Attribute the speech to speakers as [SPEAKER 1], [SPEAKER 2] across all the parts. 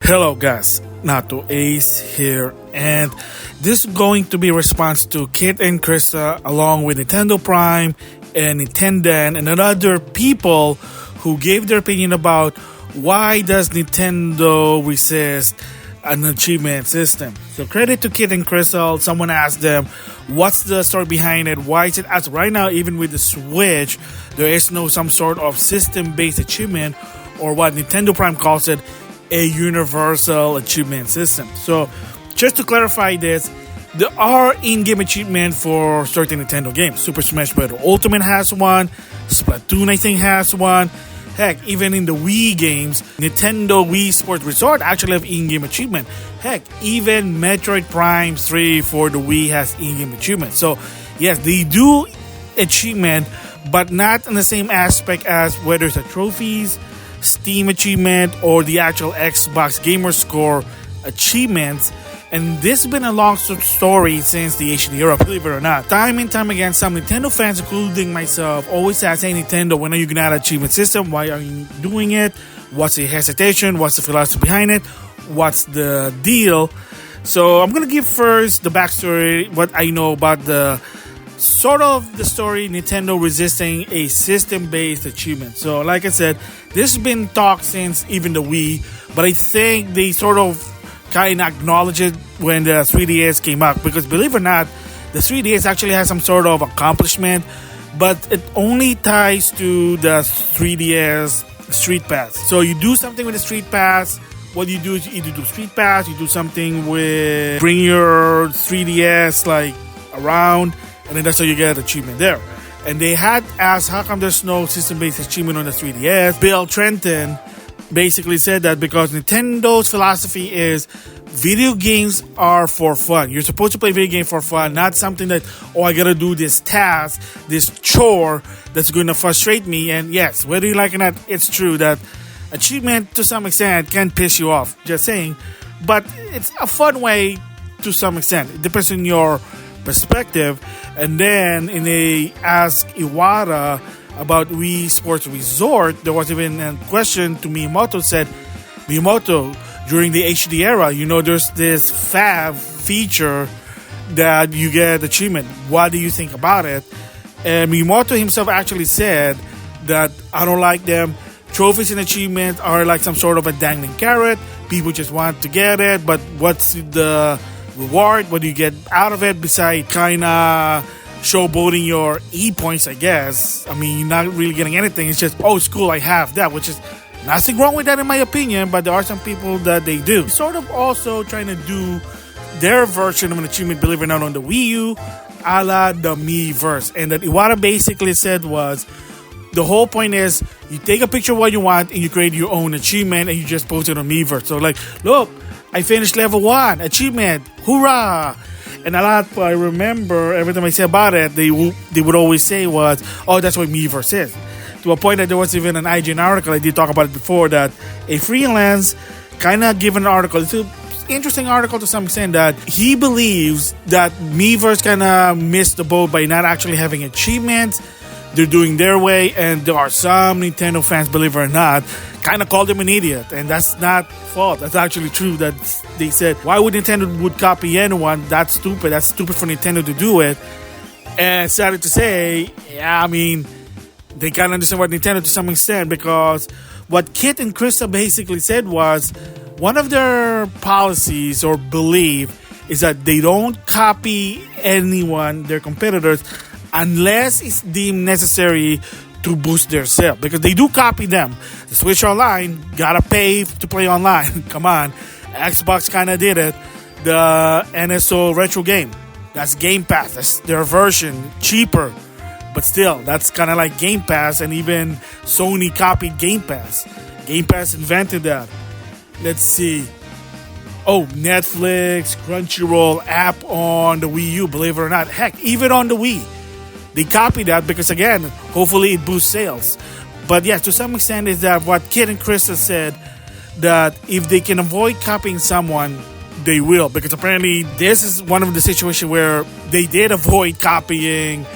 [SPEAKER 1] Hello guys, NautoAce here, and this is going to be a response to Kit and Krysta along with Nintendo Prime and Nintendo and other people who gave their opinion about why does Nintendo resist an achievement system. So credit to Kit and Krysta. Someone asked them what's the story behind it, why is it as right now even with the Switch there is no some sort of system based achievement, or what Nintendo Prime calls it, a universal achievement system. So just to clarify this, there are in-game achievements for certain Nintendo games. Super Smash Bros. Ultimate has one, Splatoon I think has one. Heck, even in the Wii games, Nintendo Wii Sports Resort actually have in-game achievement. Heck, even Metroid Prime 3 for the Wii has in-game achievement. So yes, they do achievement, but not in the same aspect as whether it's a trophies, Steam achievement, or the actual Xbox Gamer Score achievements. And this has been a long story since the HD era, believe it or not. Time and time again, some Nintendo fans, including myself, always ask, hey Nintendo, when are you going to add an achievement system? Why are you doing it? What's the hesitation? What's the philosophy behind it? What's the deal? So I'm going to give first the backstory, what I know about the sort of the story Nintendo resisting a system-based achievement. So like I said, this has been talked since even the Wii, but I think they sort of kind of acknowledged it when the 3DS came out, because believe it or not, the 3DS actually has some sort of accomplishment, but it only ties to the 3DS Street Pass. So you do something with the Street Pass. What you do is you either do Street Pass, you do something with bring your 3DS like around, and then that's how you get an achievement there. And they had asked, how come there's no system-based achievement on the 3DS? Bill Trenton basically said that because Nintendo's philosophy is video games are for fun. You're supposed to play video game for fun, not something that, oh, I gotta do this task, this chore that's going to frustrate me. And yes, whether you like it or not, it's true that achievement to some extent can piss you off, just saying. But it's a fun way to some extent. It depends on your perspective. And then in a Ask Iwata about Wii Sports Resort, there was even a question to Miyamoto. Said, Miyamoto, during the HD era, you know, there's this fab feature that you get achievement. What do you think about it? And Miyamoto himself actually said that I don't like them. Trophies and achievements are like some sort of a dangling carrot. People just want to get it, but what's the reward? What do you get out of it besides kind of showboating your E-points, I guess? I mean, you're not really getting anything. It's just, oh, it's cool, I have that, which is nothing wrong with that in my opinion, but there are some people that they do. Sort of also trying to do their version of an achievement, believe it or not, on the Wii U, a la the Miiverse. And that Iwata basically said was, the whole point is you take a picture of what you want and you create your own achievement and you just post it on Miiverse. So like, look, I finished level 1, achievement, hoorah! And a lot, I remember every time I say about it, they would always say was, oh, that's what Miiverse is. To a point that there was even an IGN article, I did talk about it before, that a freelance kind of given an article. It's an interesting article to some extent, that he believes that Miiverse kind of missed the boat by not actually having achievements. They're doing their way, and there are some Nintendo fans, believe it or not, kind of called him an idiot, and that's not fault. That's actually true. That they said, why would Nintendo would copy anyone? That's stupid. That's stupid for Nintendo to do it. And started to say, yeah, I mean, they kind of understand what Nintendo to some extent, because what Kit and Krysta basically said was one of their policies or belief is that they don't copy anyone, their competitors, unless it's deemed necessary to boost their sale, because they do copy them. The Switch Online, gotta pay to play online. Come on. Xbox kind of did it. The NSO retro game, that's Game Pass. That's their version, cheaper, but still, that's kind of like Game Pass. And even Sony copied Game Pass. Game Pass invented that. Let's see. Oh, Netflix, Crunchyroll app on the Wii U, believe it or not. Heck, even on the Wii, they copy that because, again, hopefully it boosts sales. But yeah, to some extent is that what Kit and Krysta said, that if they can avoid copying someone, they will. Because apparently this is one of the situations where they did avoid copying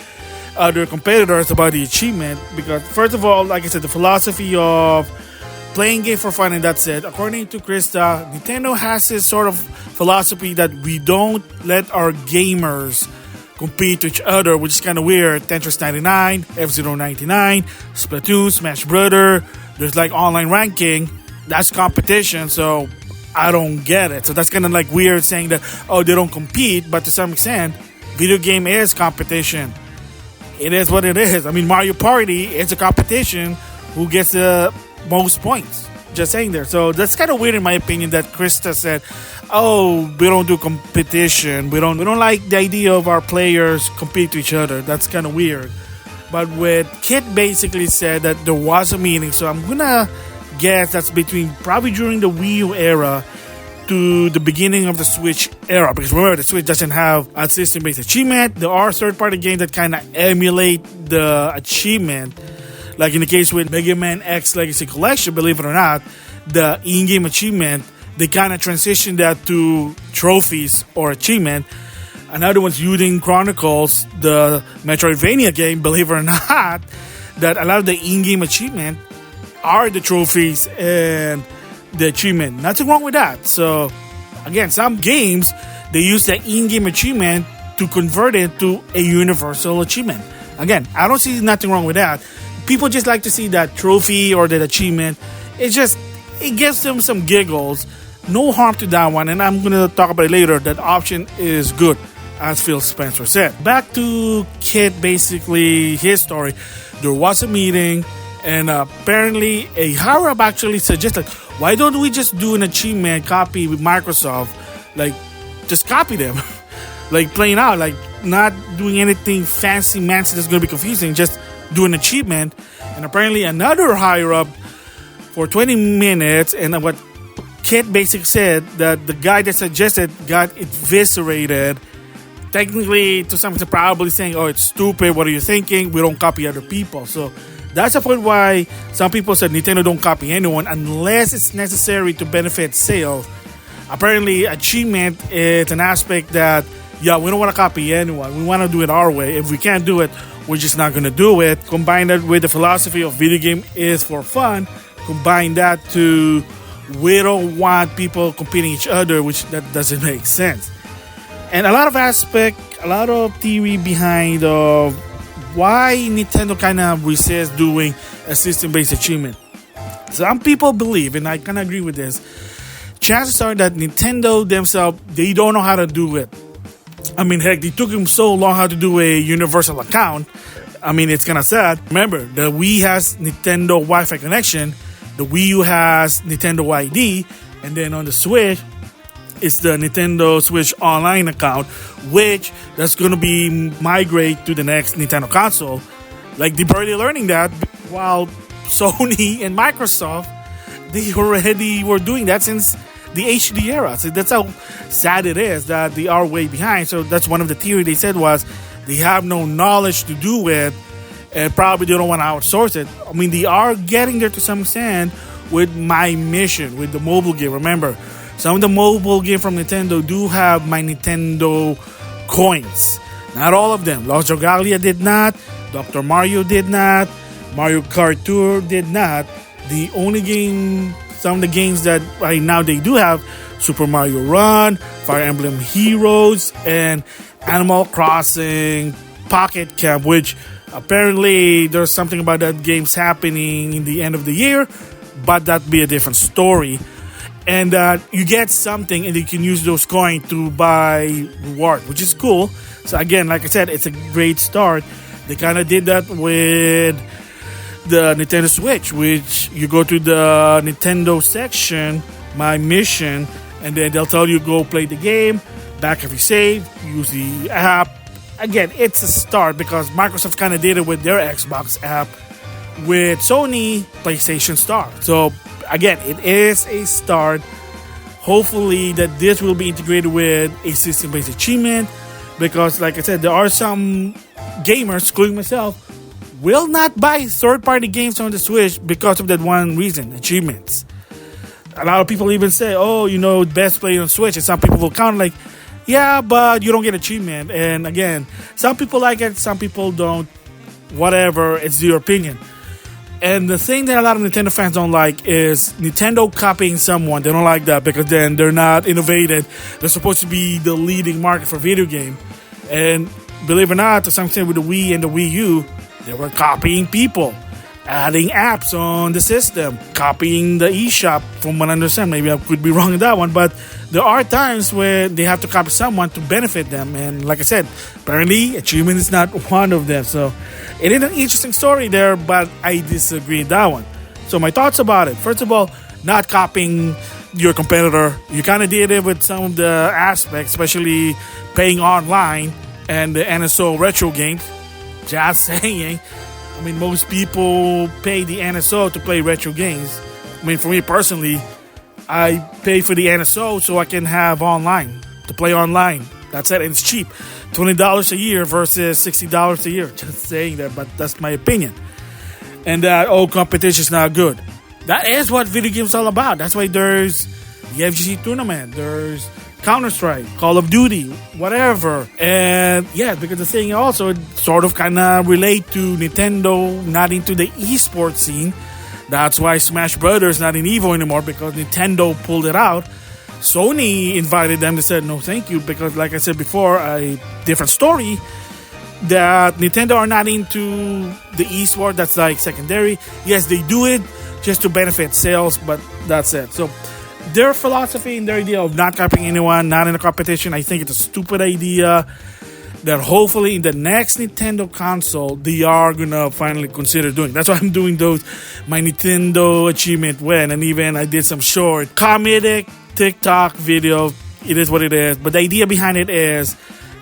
[SPEAKER 1] other competitors about the achievement. Because first of all, like I said, the philosophy of playing game for fun and that's it. According to Krista, Nintendo has this sort of philosophy that we don't let our gamers compete with each other, which is kind of weird. Tetris 99, F-Zero 99, Splatoon, Smash Brother. There's like online ranking. That's competition, so I don't get it. So that's kind of like weird saying that, oh, they don't compete, but to some extent, video game is competition. It is what it is. I mean, Mario Party is a competition. Who gets the most points? Just saying there. So that's kind of weird in my opinion that Krista said, oh, we don't do competition. We don't like the idea of our players compete to each other. That's kind of weird. But what Kit basically said that there was a meeting. So I'm going to guess that's between probably during the Wii U era to the beginning of the Switch era. Because remember, the Switch doesn't have a system-based achievement. There are third-party games that kind of emulate the achievement. Like in the case with Mega Man X Legacy Collection, believe it or not, the in-game achievement, they kind of transitioned that to trophies or achievement. Another one's Yuden Chronicles, the Metroidvania game, believe it or not, that a lot of the in-game achievement are the trophies and the achievement. Nothing wrong with that. So, again, some games, they use the in-game achievement to convert it to a universal achievement. Again, I don't see nothing wrong with that. People just like to see that trophy or that achievement. It gives them some giggles. No harm to that one, and I'm going to talk about it later. That option is good, as Phil Spencer said. Back to Kit, basically, his story. There was a meeting, and apparently a higher-up actually suggested, why don't we just do an achievement copy with Microsoft? Like, just copy them. Like, plain out. Like, not doing anything fancy-mancy that's going to be confusing. Just do an achievement. And apparently another higher-up for 20 minutes, and what Kit basically said that the guy that suggested got eviscerated. Technically, to some extent, probably saying, oh, it's stupid, what are you thinking? We don't copy other people. So that's the point why some people said Nintendo don't copy anyone unless it's necessary to benefit sales. Apparently, achievement is an aspect that, yeah, we don't want to copy anyone. We want to do it our way. If we can't do it, we're just not going to do it. Combine that with the philosophy of video game is for fun. Combine that to we don't want people competing each other, which that doesn't make sense. And a lot of theory behind why Nintendo kind of resists doing a system-based achievement. Some people believe, and I kind of agree with this, chances are that Nintendo themselves, they don't know how to do it. I mean, heck, they took them so long how to do a universal account. I mean, it's kind of sad. Remember, the Wii has Nintendo Wi-Fi connection. The Wii U has Nintendo ID. And then on the Switch, it's the Nintendo Switch Online account, which that's going to be migrate to the next Nintendo console. Like, they're already learning that, while Sony and Microsoft, they already were doing that since the HD era. So that's how sad it is that they are way behind. So that's one of the theory they said was they have no knowledge to do it, and probably they don't want to outsource it. I mean, they are getting there to some extent with My Mission, with the mobile game. Remember, some of the mobile game from Nintendo do have My Nintendo coins. Not all of them. Lost Dragalia did not. Dr. Mario did not. Mario Kart Tour did not. The only game, some of the games that right now they do have, Super Mario Run, Fire Emblem Heroes, and Animal Crossing Pocket Camp, which apparently there's something about that game's happening in the end of the year, but that'd be a different story. And you get something and you can use those coins to buy reward, which is cool. So again, like I said, it's a great start. They kind of did that with the Nintendo Switch, which you go to the Nintendo section, My Mission, and then they'll tell you go play the game, back if you save, use the app. Again, it's a start because Microsoft kind of did it with their Xbox app, with Sony PlayStation Star. So again, it is a start. Hopefully that this will be integrated with a system-based achievement, because like I said, there are some gamers, including myself, will not buy third-party games on the Switch because of that one reason, achievements. A lot of people even say, oh, you know, best play on Switch, and some people will count like, yeah, but you don't get achievement. And again, some people like it, some people don't. Whatever, it's your opinion. And the thing that a lot of Nintendo fans don't like is Nintendo copying someone. They don't like that because then they're not innovative. They're supposed to be the leading market for video game. And believe it or not, to some extent with the Wii and the Wii U, they were copying people, adding apps on the system, copying the eShop from what I understand. Maybe I could be wrong in that one, but there are times where they have to copy someone to benefit them. And like I said, apparently achievement is not one of them. So it is an interesting story there, but I disagree with that one. So my thoughts about it. First of all, not copying your competitor. You kind of did it with some of the aspects, especially paying online and the NSO retro games. Just saying. I mean, most people pay the NSO to play retro games. I mean, for me personally, I pay for the NSO so I can have online, to play online. That's it, and it's cheap. $20 a year versus $60 a year. Just saying that, but that's my opinion. And that, competition is not good. That is what video games are all about. That's why there's the FGC tournament, there's Counter-Strike, Call of Duty, whatever. And yeah, because the thing also sort of kind of relate to Nintendo not into the esports scene. That's why Smash Brothers not in Evo anymore, because Nintendo pulled it out. Sony invited them. They said no thank you, because like I said before, a different story, that Nintendo are not into the esports. That's like secondary. Yes, they do it just to benefit sales, but that's it. So their philosophy and their idea of not copying anyone, not in a competition, I think it's a stupid idea that hopefully in the next Nintendo console, they are going to finally consider doing. That's why I'm doing my Nintendo achievement win. And even I did some short comedic TikTok video. It is what it is. But the idea behind it is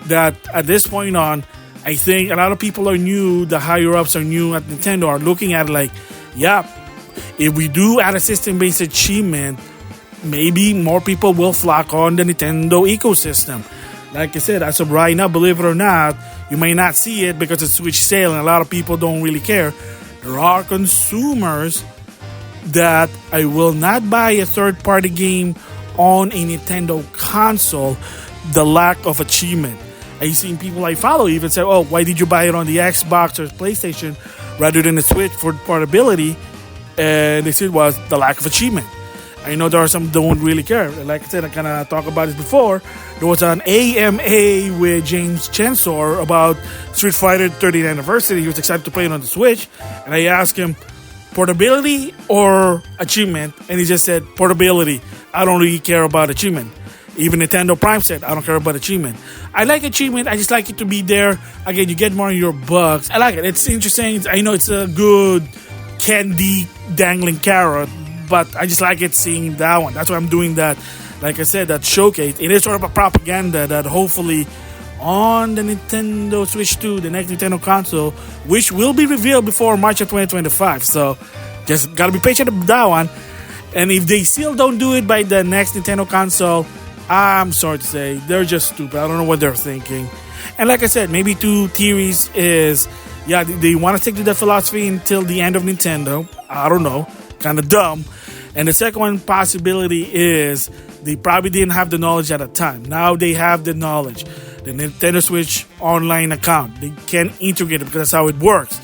[SPEAKER 1] that at this point on, I think a lot of people are new, the higher ups are new at Nintendo, are looking at it like, yeah, if we do add a system-based achievement, maybe more people will flock on the Nintendo ecosystem. Like I said, as of right now, believe it or not, you may not see it because it's Switch sale and a lot of people don't really care. There are consumers that I will not buy a third-party game on a Nintendo console, the lack of achievement. I've seen people I follow even say, oh, why did you buy it on the Xbox or PlayStation rather than the Switch for portability? And they said it was the lack of achievement. I know there are some that don't really care. Like I said, I kind of talked about it before. There was an AMA with James Chensor about Street Fighter 30th anniversary. He was excited to play it on the Switch. And I asked him, portability or achievement? And he just said, portability. I don't really care about achievement. Even Nintendo Prime said, I don't care about achievement. I like achievement. I just like it to be there. Again, you get more in your bucks. I like it. It's interesting. I know it's a good candy dangling carrot, but I just like it seeing that one. That's why I'm doing that. Like I said, that showcase. It is sort of a propaganda that hopefully on the Nintendo Switch 2, the next Nintendo console, which will be revealed before March of 2025. So just gotta be patient with that one. And if they still don't do it by the next Nintendo console, I'm sorry to say, they're just stupid. I don't know what they're thinking. And like I said, maybe two theories is, yeah, they want to stick to that philosophy until the end of Nintendo. I don't know. Kind of dumb. And the second one possibility is they probably didn't have the knowledge at the time. Now they have the knowledge. The Nintendo Switch online account, they can integrate it because that's how it works.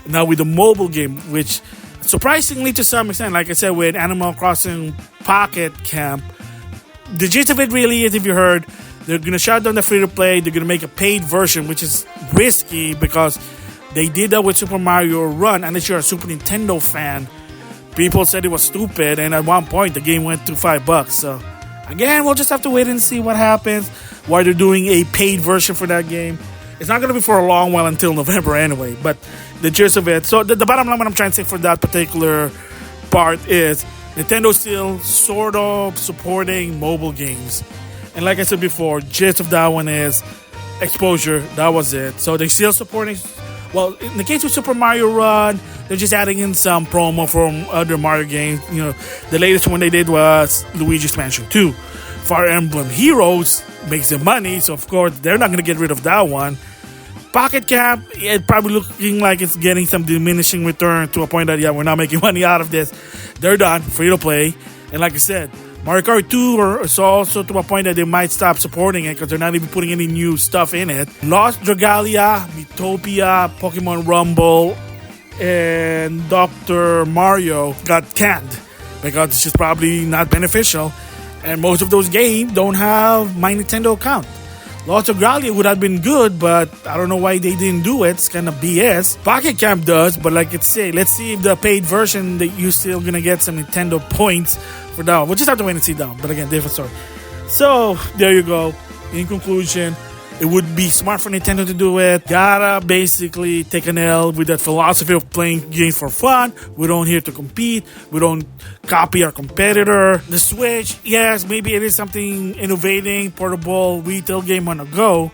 [SPEAKER 1] Now with the mobile game, which surprisingly to some extent, like I said, with Animal Crossing Pocket Camp, the gist of it really is, if you heard, they're going to shut down the free-to-play. They're going to make a paid version, which is risky because they did that with Super Mario Run. Unless you're a Super Nintendo fan, people said it was stupid, and at one point the game went to $5. So again, we'll just have to wait and see what happens. Why they're doing a paid version for that game. It's not going to be for a long while until November anyway. But the gist of it. So the bottom line, what I'm trying to say for that particular part is Nintendo still sort of supporting mobile games. And like I said before, gist of that one is exposure. That was it. So they're still supporting. Well, in the case of Super Mario Run, they're just adding in some promo from other Mario games. You know, the latest one they did was Luigi's Mansion 2. Fire Emblem Heroes makes them money, so of course they're not going to get rid of that one. Pocket Camp, it probably looking like it's getting some diminishing return to a point that, yeah, we're not making money out of this. They're done, free to play. And like I said, Mario Kart 2 is also to a point that they might stop supporting it because they're not even putting any new stuff in it. Lost Dragalia, Miitopia, Pokemon Rumble, and Dr. Mario got canned because it's just probably not beneficial. And most of those games don't have my Nintendo account. Lots of Gralia would have been good, but I don't know why they didn't do it. It's kind of BS. Pocket Camp does, but like it's say, let's see if the paid version that you still gonna get some Nintendo points for that one. We'll just have to wait and see that one. But again, different story. So there you go. In conclusion, it would be smart for Nintendo to do it. Gotta basically take an L with that philosophy of playing games for fun. We don't here to compete. We don't copy our competitor. The Switch, yes, maybe it is something innovating, portable retail game on the go.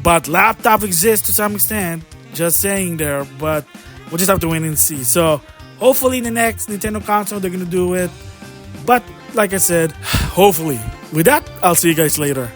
[SPEAKER 1] But laptop exists to some extent. Just saying there. But we'll just have to wait and see. So hopefully in the next Nintendo console they're gonna do it. But like I said, hopefully. With that, I'll see you guys later.